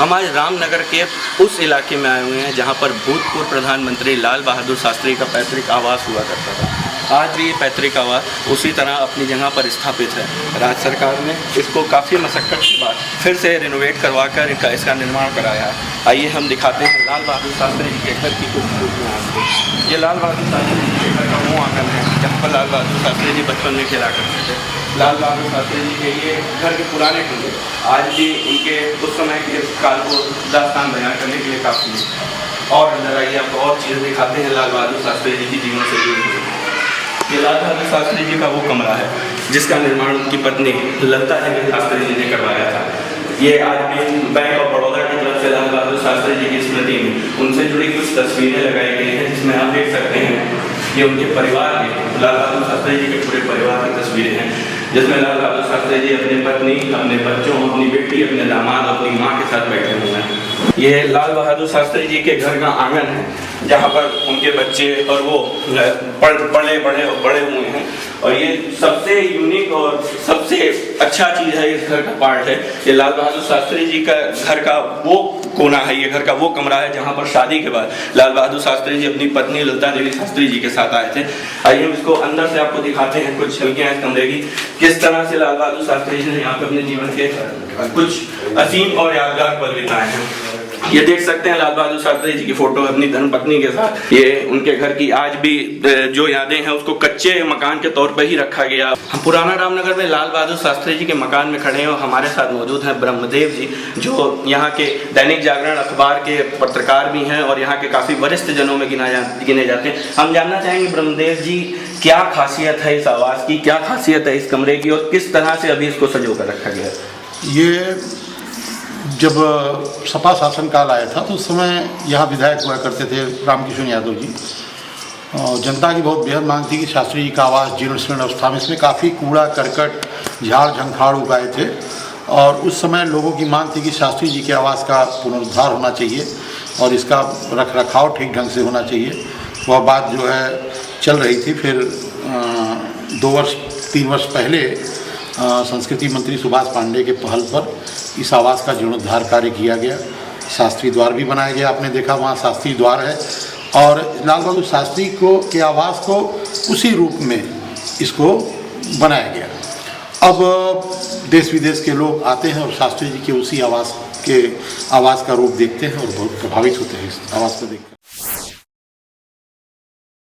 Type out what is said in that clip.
हम आज रामनगर के उस इलाके में आए हुए हैं जहां पर भूतपूर्व प्रधानमंत्री लाल बहादुर शास्त्री का पैतृक आवास हुआ करता था। आज भी ये पैतृक आवास उसी तरह अपनी जगह पर स्थापित है। राज्य सरकार ने इसको काफ़ी मशक्क़त के बाद फिर से रिनोवेट करवा कर इसका निर्माण कराया है। आइए हम दिखाते हैं लाल बहादुर शास्त्री जी के घर की कुछ खूबियाँ आपको। ये लाल बहादुर शास्त्री जी के घर का वो आंगन है जहाँ पर लाल बहादुर शास्त्री जी बचपन में खेला करते थे। लाल बहादुर शास्त्री जी के ये घर के पुराने खंडे आज भी उनके उस समय के काल को दास्तान बयान करने के लिए काफ़ी है। और अंदर आइए आपको और चीज़ें दिखाते हैं लाल बहादुर शास्त्री जी की जीवन से जुड़ी हुई। ये लाल बहादुर शास्त्री जी का वो कमरा है जिसका निर्माण उनकी पत्नी ललिता देवी शास्त्री जी ने करवाया था। ये आज भी बैंक ऑफ बड़ौदा की तरफ से लाल बहादुर शास्त्री जी की स्मृति में उनसे जुड़ी कुछ तस्वीरें लगाई गई हैं, जिसमें आप देख सकते हैं ये उनके परिवार के लाल बहादुर शास्त्री जी के पूरे परिवार की तस्वीरें हैं, जिसमें लाल बहादुर शास्त्री जी अपनी पत्नी, अपने बच्चों, अपनी बेटी, अपने दामाद, अपनी माँ के साथ बैठे हुए हैं। ये लाल बहादुर शास्त्री जी के घर का आंगन है जहाँ पर उनके बच्चे और वो बड़े हुए हैं। और ये सबसे यूनिक और सबसे अच्छा चीज़ है इस घर का पार्ट है ये लाल बहादुर शास्त्री जी का घर का वो कोना है, ये घर का वो कमरा है जहाँ पर शादी के बाद लाल बहादुर शास्त्री जी अपनी पत्नी ललिता देवी शास्त्री जी के साथ आए थे। आइए हम इसको अंदर से आपको दिखाते हैं कुछ झलकियाँ इस कमरे की, किस तरह से लाल बहादुर शास्त्री जी ने यहाँ पे अपने जीवन के कुछ असीम और यादगार पल बिताए हैं। ये देख सकते हैं लाल बहादुर शास्त्री जी की फोटो अपनी धर्मपत्नी के साथ। ये उनके घर की आज भी जो यादें हैं उसको कच्चे मकान के तौर पर ही रखा गया। हम पुराना रामनगर में लाल बहादुर शास्त्री जी के मकान में खड़े हैं और हमारे साथ मौजूद हैं ब्रह्मदेव जी, जो यहाँ के दैनिक जागरण अखबार के पत्रकार भी हैं और यहाँ के काफ़ी वरिष्ठ जनों में गिने जाते हैं। हम जानना चाहेंगे ब्रह्मदेव जी, क्या खासियत है इस आवास की, क्या खासियत है इस कमरे की और किस तरह से अभी इसको संजो कर रखा गया है? ये जब सपा शासन काल आया था तो उस समय यहाँ विधायक हुआ करते थे रामकिशन यादव जी। जनता की बहुत बेहद मांग थी कि शास्त्री जी का आवास जीर्ण शीर्ण अवस्था में, इसमें काफ़ी कूड़ा करकट झाड़ झंखाड़ उगाए थे और उस समय लोगों की मांग थी कि शास्त्री जी के आवास का पुनरुद्धार होना चाहिए और इसका रख रखाव ठीक ढंग से होना चाहिए। वह बात जो है चल रही थी। फिर 3 वर्ष पहले संस्कृति मंत्री सुभाष पांडे के पहल पर इस आवास का जीर्णोद्धार कार्य किया गया। शास्त्री द्वार भी बनाया गया, आपने देखा वहाँ शास्त्री द्वार है और लाल बहादुर शास्त्री के आवास को उसी रूप में इसको बनाया गया। अब देश विदेश के लोग आते हैं और शास्त्री जी के उसी आवास का रूप देखते हैं और बहुत प्रभावित होते हैं इस आवास को देखकर।